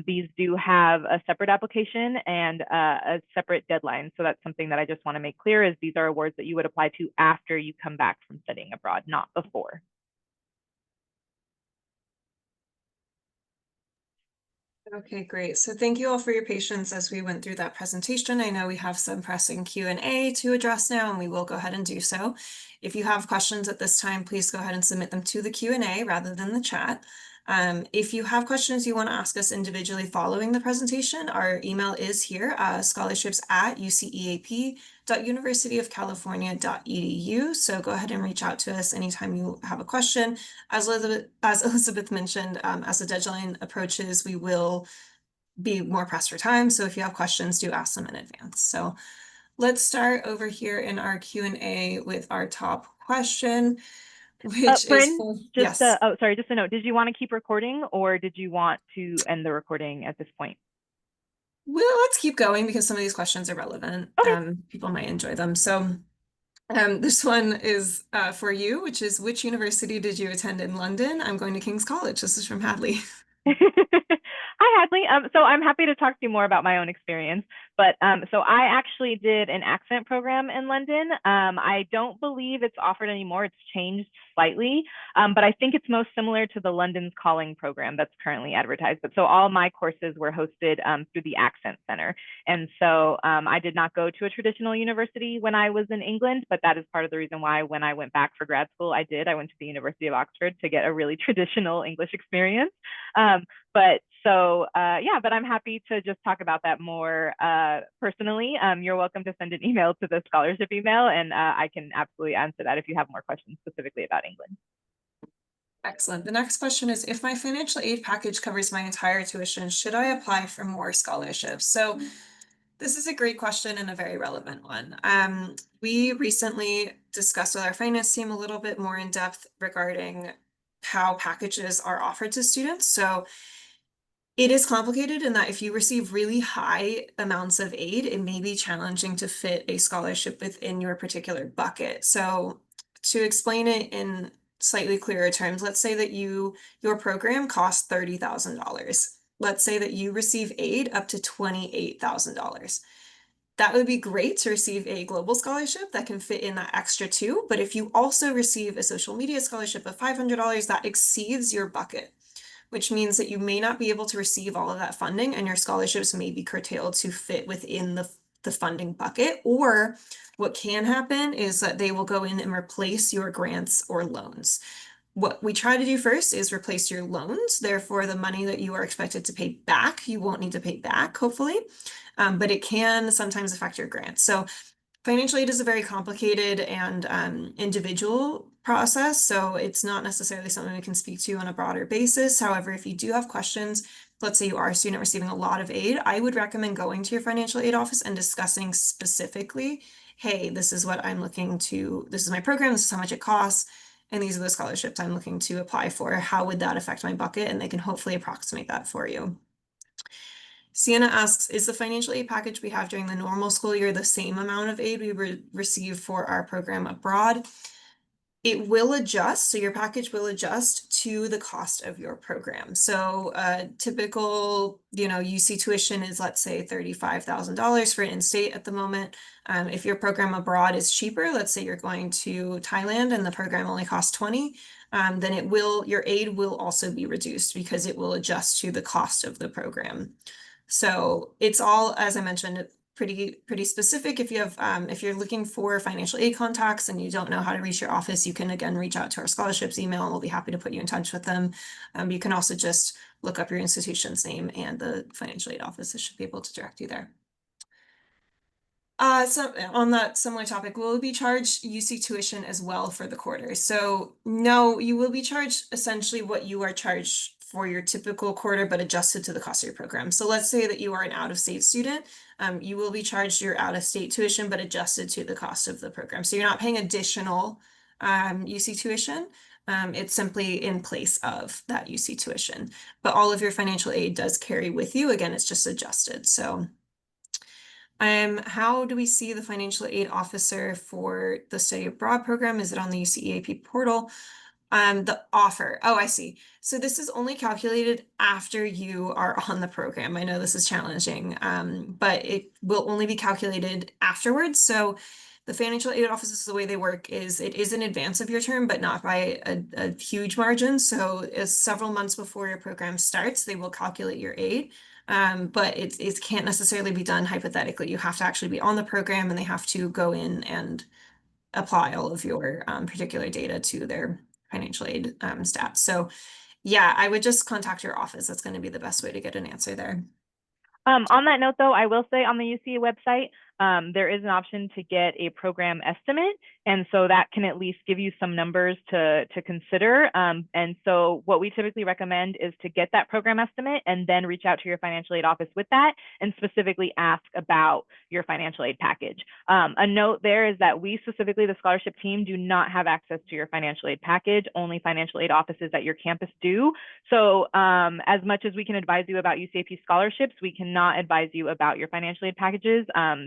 These do have a separate application and a separate deadline. So that's something that I just want to make clear, is these are awards that you would apply to after you come back from studying abroad, not before. Okay, great. So thank you all for your patience as we went through that presentation. I know we have some pressing Q&A to address now, and we will go ahead and do so. If you have questions at this time, please go ahead and submit them to the Q&A rather than the chat. If you have questions you want to ask us individually following the presentation, our email is here, scholarships@uceap.universityofcalifornia.edu. So go ahead and reach out to us anytime you have a question. As Elizabeth mentioned, as the deadline approaches, we will be more pressed for time. So if you have questions, do ask them in advance. So let's start over here in our Q&A with our top question, which is Bryn, for, just yes. just a note. Did you want to keep recording, or did you want to end the recording at this point? Well, let's keep going because some of these questions are relevant. Okay. People might enjoy them. So this one is for you, which is, which university did you attend in London? I'm going to King's College. This is from Hadley. Hi, Hadley. So I'm happy to talk to you more about my own experience. But so I actually did an accent program in London. I don't believe it's offered anymore. It's changed slightly, but I think it's most similar to the London's Calling program that's currently advertised. But so all my courses were hosted through the Accent Center. And so I did not go to a traditional university when I was in England, but that is part of the reason why when I went back for grad school, I went to the University of Oxford to get a really traditional English experience. But so, yeah, but I'm happy to just talk about that more personally. You're welcome to send an email to the scholarship email, and I can absolutely answer that if you have more questions specifically about England. Excellent. The next question is, if my financial aid package covers my entire tuition, should I apply for more scholarships? So this is a great question and a very relevant one. We recently discussed with our finance team a little bit more in depth regarding how packages are offered to students. So it is complicated in that if you receive really high amounts of aid, it may be challenging to fit a scholarship within your particular bucket. So to explain it in slightly clearer terms, let's say that your program costs $30,000. Let's say that you receive aid up to $28,000. That would be great to receive a global scholarship that can fit in that extra too. But if you also receive a social media scholarship of $500, that exceeds your bucket, which means that you may not be able to receive all of that funding and your scholarships may be curtailed to fit within the funding bucket. Or what can happen is that they will go in and replace your grants or loans. What we try to do first is replace your loans. Therefore, the money that you are expected to pay back, you won't need to pay back, hopefully. But it can sometimes affect your grants. So financial aid is a very complicated and individual process, so it's not necessarily something we can speak to on a broader basis. However, if you do have questions, let's say you are a student receiving a lot of aid, I would recommend going to your financial aid office and discussing specifically, hey, this is what I'm looking to, this is my program, this is how much it costs, and these are the scholarships I'm looking to apply for. How would that affect my bucket? And they can hopefully approximate that for you. Sienna asks, is the financial aid package we have during the normal school year the same amount of aid we receive for our program abroad? It will adjust, so your package will adjust to the cost of your program. So typical, UC tuition is, let's say, $35,000 for in-state at the moment. If your program abroad is cheaper, let's say you're going to Thailand and the program only costs 20, then your aid will also be reduced because it will adjust to the cost of the program. So it's all, as I mentioned, pretty specific. If you're looking for financial aid contacts and you don't know how to reach your office, you can again reach out to our scholarships email and we'll be happy to put you in touch with them. You can also just look up your institution's name and the financial aid office should be able to direct you there. So on that similar topic, will be charged UC tuition as well for the quarter. So no, you will be charged essentially what you are charged for your typical quarter, but adjusted to the cost of your program. So let's say that you are an out-of-state student, you will be charged your out-of-state tuition, but adjusted to the cost of the program. So you're not paying additional UC tuition. It's simply in place of that UC tuition, but all of your financial aid does carry with you. Again, it's just adjusted. So how do we see the financial aid officer for the study abroad program? Is it on the UCEAP portal? The offer. Oh, I see. So this is only calculated after you are on the program. I know this is challenging, but it will only be calculated afterwards. So the financial aid offices, the way they work is it is in advance of your term, but not by a huge margin. So it's several months before your program starts, they will calculate your aid. But it can't necessarily be done hypothetically. You have to actually be on the program and they have to go in and apply all of your particular data to their financial aid stats. So yeah, I would just contact your office. That's going to be the best way to get an answer there. On that note, though, I will say on the UC website, there is an option to get a program estimate. And so that can at least give you some numbers to consider. And so what we typically recommend is to get that program estimate and then reach out to your financial aid office with that and specifically ask about your financial aid package. A note there is that we specifically, the scholarship team, do not have access to your financial aid package. Only financial aid offices at your campus do. So as much as we can advise you about UCAP scholarships, we cannot advise you about your financial aid packages.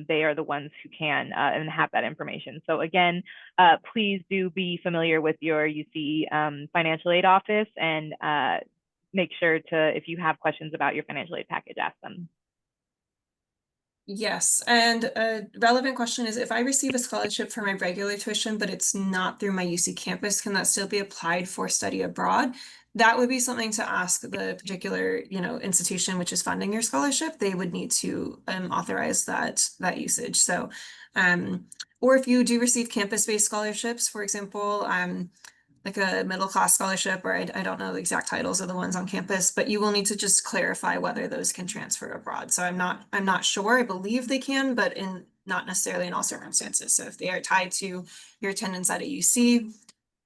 They are the ones who can and have that information. So again, please do be familiar with your UC financial aid office and make sure to, if you have questions about your financial aid package, ask them. Yes, and a relevant question is if I receive a scholarship for my regular tuition, but it's not through my UC campus, can that still be applied for study abroad? That would be something to ask the particular, institution which is funding your scholarship. They would need to authorize that usage. So, or if you do receive campus-based scholarships, for example, like a middle class scholarship, or I don't know the exact titles of the ones on campus, but you will need to just clarify whether those can transfer abroad. So I'm not sure. I believe they can, but not necessarily in all circumstances. So if they are tied to your attendance at a UC,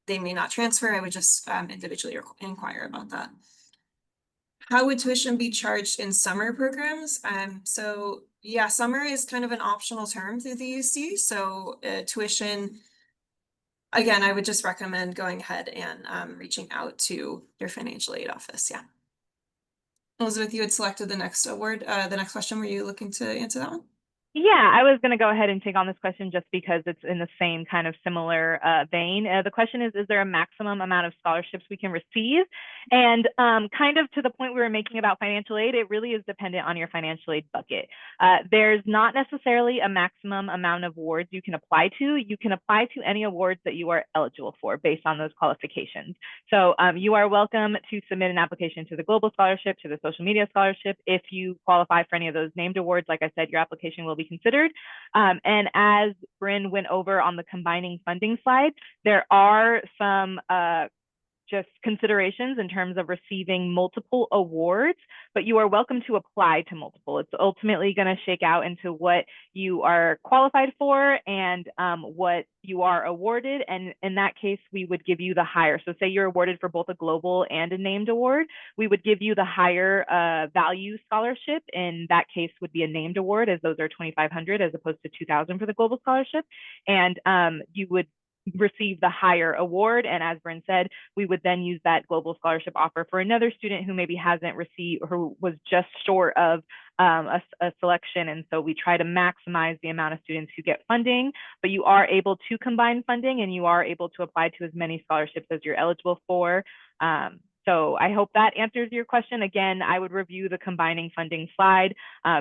they may not transfer. I would just individually inquire about that. How would tuition be charged in summer programs? So yeah, summer is kind of an optional term through the UC. So tuition, again, I would just recommend going ahead and reaching out to your financial aid office. Yeah. Elizabeth, you had selected the next the next question. Were you looking to answer that one? Yeah, I was going to go ahead and take on this question just because it's in the same kind of similar vein. The question is there a maximum amount of scholarships we can receive? And kind of to the point we were making about financial aid, it really is dependent on your financial aid bucket. There's not necessarily a maximum amount of awards you can apply to. You can apply to any awards that you are eligible for based on those qualifications. So you are welcome to submit an application to the Global Scholarship, to the Social Media Scholarship. If you qualify for any of those named awards, like I said, your application will be considered. And as Bryn went over on the combining funding slide, there are some just considerations in terms of receiving multiple awards, but you are welcome to apply to multiple. It's ultimately going to shake out into what you are qualified for and what you are awarded. And in that case, we would give you the higher. So say you're awarded for both a global and a named award, we would give you the higher value scholarship. In that case would be a named award, as those are $2,500 as opposed to $2,000 for the global scholarship. And you would receive the higher award. And as Bryn said, we would then use that global scholarship offer for another student who maybe hasn't received, who was just short of a selection. And so we try to maximize the amount of students who get funding, but you are able to combine funding and you are able to apply to as many scholarships as you're eligible for. So I hope that answers your question. Again, I would review the combining funding slide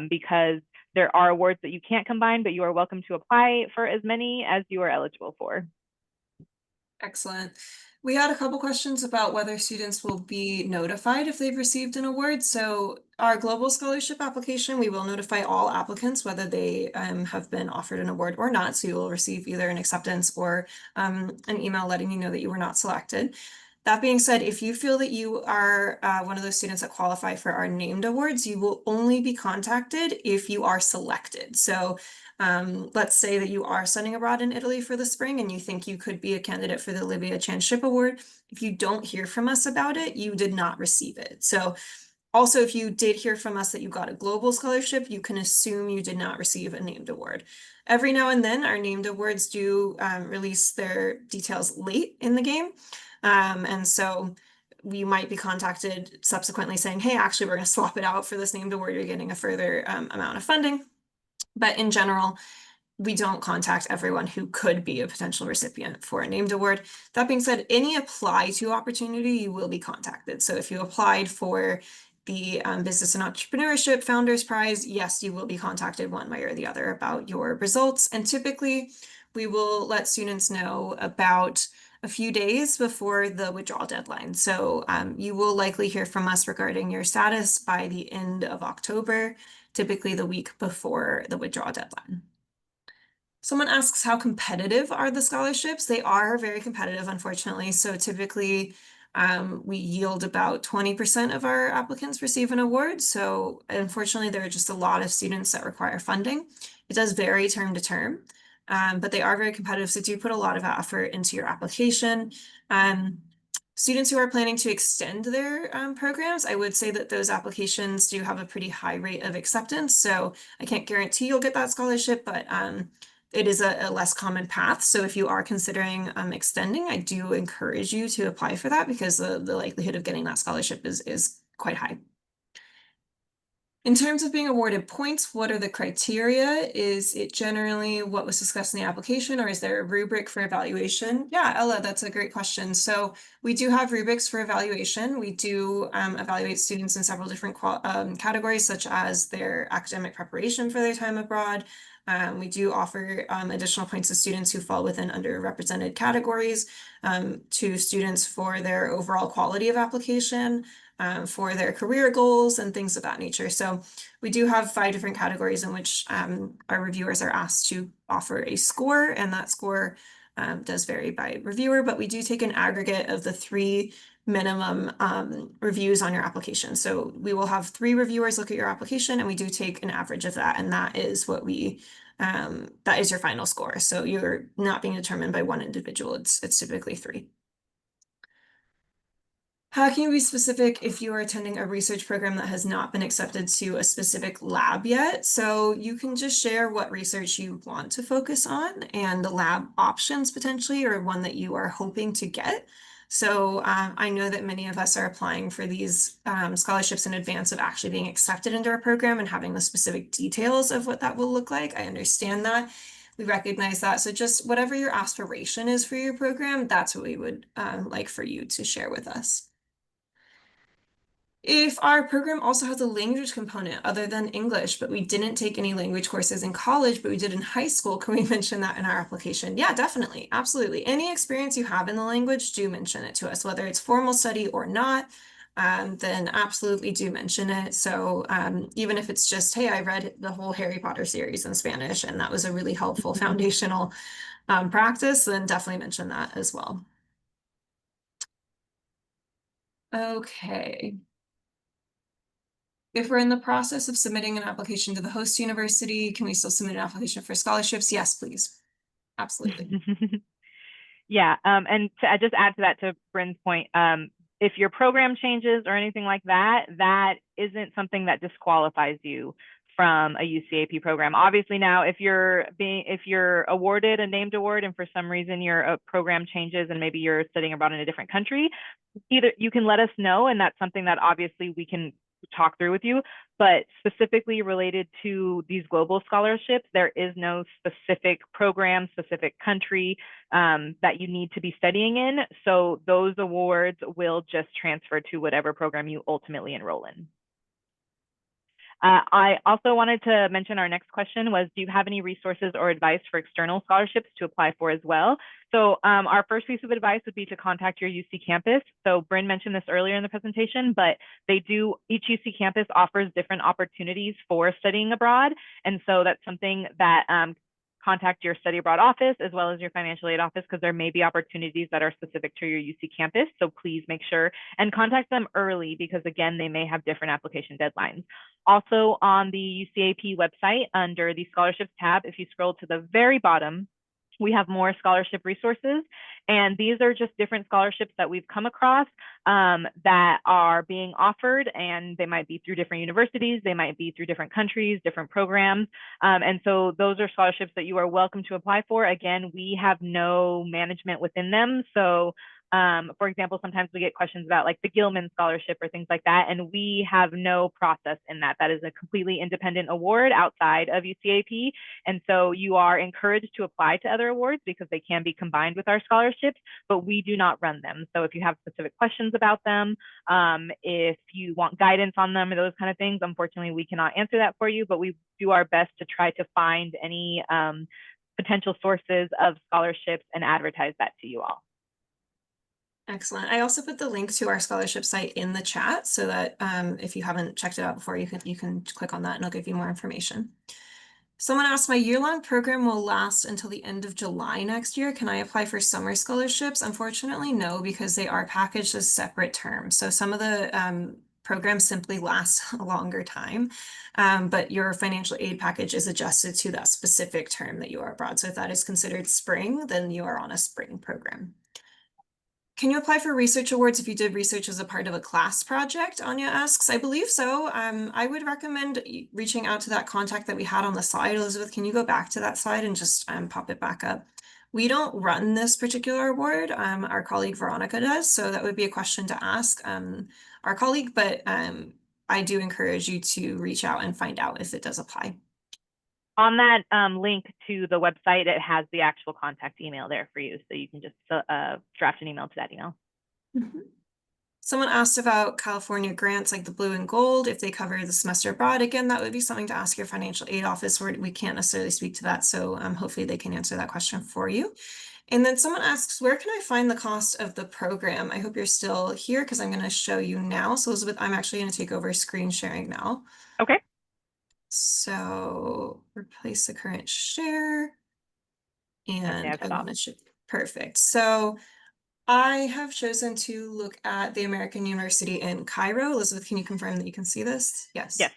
because there are awards that you can't combine, but you are welcome to apply for as many as you are eligible for. Excellent. We had a couple questions about whether students will be notified if they've received an award. So our global scholarship application, we will notify all applicants whether they have been offered an award or not. So you will receive either an acceptance or an email letting you know that you were not selected. That being said, if you feel that you are one of those students that qualify for our named awards, you will only be contacted if you are selected. So let's say that you are studying abroad in Italy for the spring and you think you could be a candidate for the Olivia Chanship Award. If you don't hear from us about it, you did not receive it. So also, if you did hear from us that you got a global scholarship, you can assume you did not receive a named award. Every now and then, our named awards do release their details late in the game. And so we might be contacted subsequently saying, hey, actually, we're going to swap it out for this named award. You're getting a further amount of funding. But in general, we don't contact everyone who could be a potential recipient for a named award. That being said, any apply to opportunity, you will be contacted. So if you applied for the Business and Entrepreneurship Founders Prize, yes, you will be contacted one way or the other about your results. And typically, we will let students know about a few days before the withdrawal deadline. So you will likely hear from us regarding your status by the end of October, typically the week before the withdrawal deadline. Someone asks how competitive are the scholarships? They are very competitive, unfortunately. So typically we yield about 20% of our applicants receive an award. So unfortunately, there are just a lot of students that require funding. It does vary term to term, but they are very competitive. So do put a lot of effort into your application. Students who are planning to extend their programs, I would say that those applications do have a pretty high rate of acceptance. So I can't guarantee you'll get that scholarship, but it is a less common path. So if you are considering extending, I do encourage you to apply for that because the likelihood of getting that scholarship is quite high. In terms of being awarded points, what are the criteria? Is it generally what was discussed in the application, or is there a rubric for evaluation? Yeah, Ella, that's a great question. So we do have rubrics for evaluation. We do evaluate students in several different categories, such as their academic preparation for their time abroad. We do offer additional points to students who fall within underrepresented categories, to students for their overall quality of application, for their career goals and things of that nature. So we do have 5 different categories in which our reviewers are asked to offer a score, and that score does vary by reviewer, but we do take an aggregate of the 3 minimum reviews on your application. So we will have 3 reviewers look at your application, and we do take an average of that, and that is what we that is your final score. So you're not being determined by one individual. It's typically 3. How can you be specific if you are attending a research program that has not been accepted to a specific lab yet? So you can just share what research you want to focus on and the lab options potentially, or one that you are hoping to get. So I know that many of us are applying for these scholarships in advance of actually being accepted into our program and having the specific details of what that will look like. I understand that. We recognize that. So just whatever your aspiration is for your program, that's what we would like for you to share with us. If our program also has a language component other than English, but we didn't take any language courses in college, but we did in high school, can we mention that in our application? Yeah, definitely. Absolutely. Any experience you have in the language, do mention it to us, whether it's formal study or not, then absolutely do mention it. So even if it's just, hey, I read the whole Harry Potter series in Spanish, and that was a really helpful foundational practice, then definitely mention that as well. Okay. If we're in the process of submitting an application to the host university, can we still submit an application for scholarships? Yes, please. Absolutely. Yeah, and to just add to that, to Bryn's point, if your program changes or anything like that, that isn't something that disqualifies you from a UCEAP program. Obviously now, if you're awarded a named award and for some reason your program changes and maybe you're studying abroad in a different country, either you can let us know, and that's something that obviously we can talk through with you. But specifically related to these global scholarships, there is no specific program, specific country that you need to be studying in. So those awards will just transfer to whatever program you ultimately enroll in. I also wanted to mention our next question was, do you have any resources or advice for external scholarships to apply for as well? So our first piece of advice would be to contact your UC campus. So Bryn mentioned this earlier in the presentation, but each UC campus offers different opportunities for studying abroad. And so that's something that contact your study abroad office as well as your financial aid office, because there may be opportunities that are specific to your UC campus. So please make sure and contact them early, because again, they may have different application deadlines. Also on the UCAP website under the scholarships tab, if you scroll to the very bottom, we have more scholarship resources. And these are just different scholarships that we've come across that are being offered, and they might be through different universities, they might be through different countries, different programs. And so those are scholarships that you are welcome to apply for. Again, we have no management within them. So for example, sometimes we get questions about like the Gilman Scholarship or things like that, and we have no process in that. That is a completely independent award outside of UCAP. And so you are encouraged to apply to other awards because they can be combined with our scholarships, but we do not run them. So if you have specific questions about them, if you want guidance on them or those kind of things, unfortunately, we cannot answer that for you, but we do our best to try to find any potential sources of scholarships and advertise that to you all. Excellent. I also put the link to our scholarship site in the chat so that if you haven't checked it out before, you can click on that and it'll give you more information. Someone asked, my year-long program will last until the end of July next year. Can I apply for summer scholarships? Unfortunately, no, because they are packaged as separate terms. So some of the programs simply last a longer time, but your financial aid package is adjusted to that specific term that you are abroad. So if that is considered spring, then you are on a spring program. Can you apply for research awards if you did research as a part of a class project? Anya asks. I believe so. I would recommend reaching out to that contact that we had on the slide. Elizabeth, can you go back to that slide and just pop it back up? We don't run this particular award. Our colleague Veronica does, so that would be a question to ask our colleague, but I do encourage you to reach out and find out if it does apply. On that link to the website, it has the actual contact email there for you. So you can just draft an email to that email. Mm-hmm. Someone asked about California grants like the blue and gold, if they cover the semester abroad. Again, that would be something to ask your financial aid office, where we can't necessarily speak to that. So hopefully they can answer that question for you. And then someone asks, where can I find the cost of the program? I hope you're still here because I'm going to show you now. So Elizabeth, I'm actually going to take over screen sharing now. Okay. So replace the current share. And I want to show, perfect. So I have chosen to look at the American University in Cairo. Elizabeth, can you confirm that you can see this? Yes. Yes.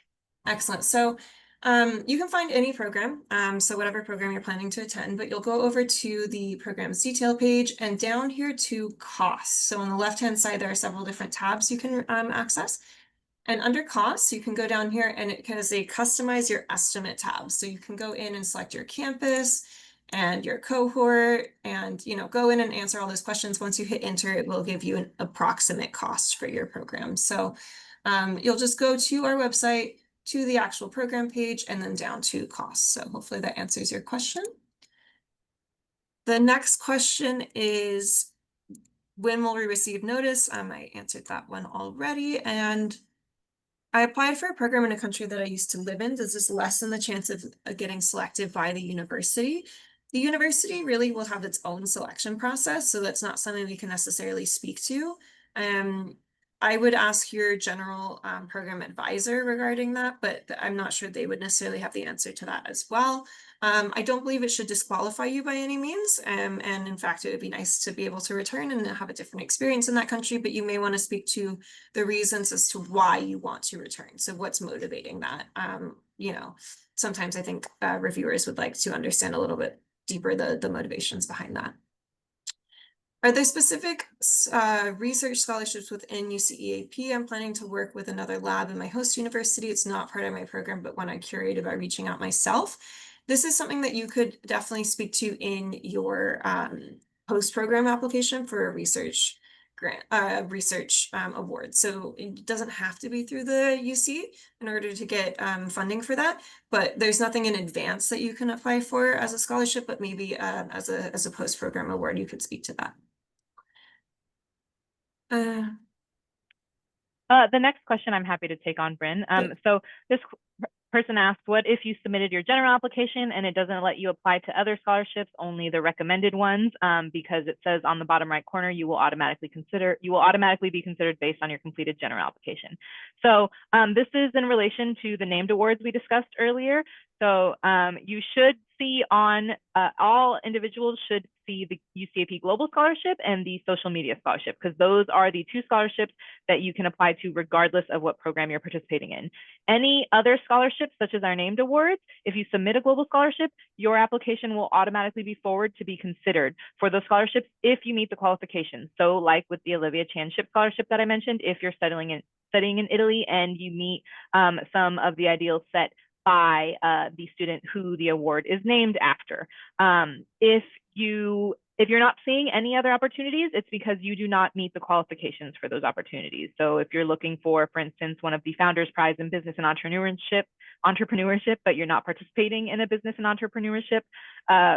Excellent. So you can find any program, so whatever program you're planning to attend, but you'll go over to the program's detail page and down here to costs. So on the left-hand side, there are several different tabs you can access. And under costs, you can go down here and it has a customize your estimate tab. So you can go in and select your campus and your cohort and go in and answer all those questions. Once you hit enter, it will give you an approximate cost for your program. So you'll just go to our website, to the actual program page, and then down to costs. So hopefully that answers your question. The next question is, when will we receive notice? I answered that one already. And I applied for a program in a country that I used to live in. Does this lessen the chance of getting selected by the university? The university really will have its own selection process, so that's not something we can necessarily speak to. I would ask your general program advisor regarding that, but I'm not sure they would necessarily have the answer to that as well. I don't believe it should disqualify you by any means. And in fact, it would be nice to be able to return and have a different experience in that country, but you may want to speak to the reasons as to why you want to return. So what's motivating that? Sometimes I think reviewers would like to understand a little bit deeper the motivations behind that. Are there specific research scholarships within UCEAP? I'm planning to work with another lab in my host university. It's not part of my program, but one I curated by reaching out myself. This is something that you could definitely speak to in your post-program application for a research grant research award. So it doesn't have to be through the UC in order to get funding for that. But there's nothing in advance that you can apply for as a scholarship, but maybe as a post-program award, you could speak to that. The next question I'm happy to take on, Bryn. So this person asked, what if you submitted your general application and it doesn't let you apply to other scholarships, only the recommended ones, because it says on the bottom right corner, you will automatically be considered based on your completed general application. So this is in relation to the named awards we discussed earlier. So you should see on, all individuals should see the UCEAP Global Scholarship and the Social Media Scholarship, because those are the two scholarships that you can apply to regardless of what program you're participating in. Any other scholarships, such as our named awards, if you submit a global scholarship, your application will automatically be forwarded to be considered for those scholarships if you meet the qualifications. So like with the Olivia Chanship Scholarship that I mentioned, if you're studying in Italy and you meet some of the ideals set by the student who the award is named after. If you're not seeing any other opportunities, it's because you do not meet the qualifications for those opportunities. So if you're looking for instance, one of the Founders Prize in Business and Entrepreneurship, but you're not participating in a business and entrepreneurship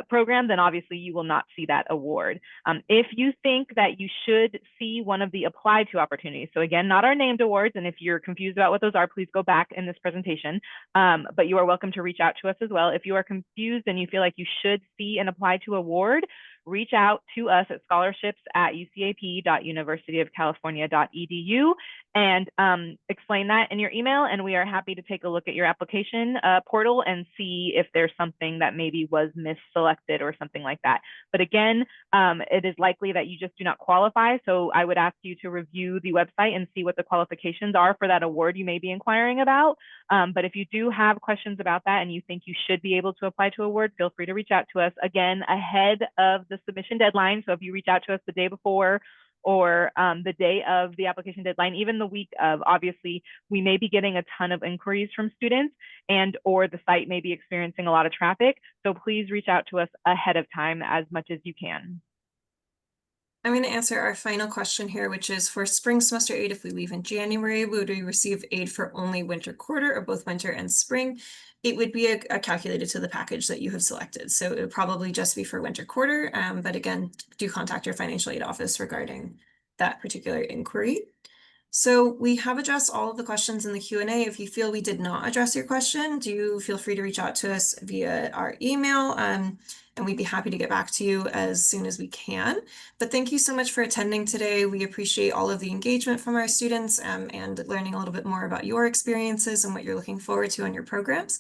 program, then obviously you will not see that award. If you think that you should see one of the applied to opportunities, so again, not our named awards, and if you're confused about what those are, please go back in this presentation, but you are welcome to reach out to us as well. If you are confused and you feel like you should see an apply to award, reach out to us at scholarships@ucap.universityofcalifornia.edu and explain that in your email, and we are happy to take a look at your application portal and see if there's something that maybe was misselected or something like that. But again, it is likely that you just do not qualify, so I would ask you to review the website and see what the qualifications are for that award you may be inquiring about. But if you do have questions about that and you think you should be able to apply to award, feel free to reach out to us, again, ahead of the submission deadline. So if you reach out to us the day before or the day of the application deadline, even the week of, obviously, we may be getting a ton of inquiries from students and or the site may be experiencing a lot of traffic. So please reach out to us ahead of time as much as you can. I'm going to answer our final question here, which is for spring semester aid, if we leave in January, would we receive aid for only winter quarter or both winter and spring? It would be calculated to the package that you have selected. So it would probably just be for winter quarter. But again, do contact your financial aid office regarding that particular inquiry. So we have addressed all of the questions in the Q&A. If you feel we did not address your question, do feel free to reach out to us via our email, and we'd be happy to get back to you as soon as we can. But thank you so much for attending today. We appreciate all of the engagement from our students and learning a little bit more about your experiences and what you're looking forward to in your programs.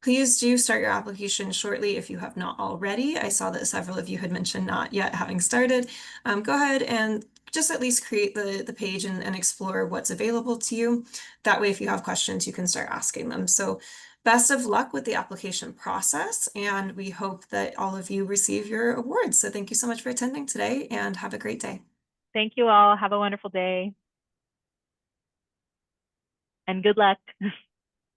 Please do start your application shortly if you have not already. I saw that several of you had mentioned not yet having started. Go ahead and just at least create the page and explore what's available to you. That way, if you have questions, you can start asking them. So best of luck with the application process, and we hope that all of you receive your awards. So thank you so much for attending today and have a great day. Thank you all. Have a wonderful day. And good luck.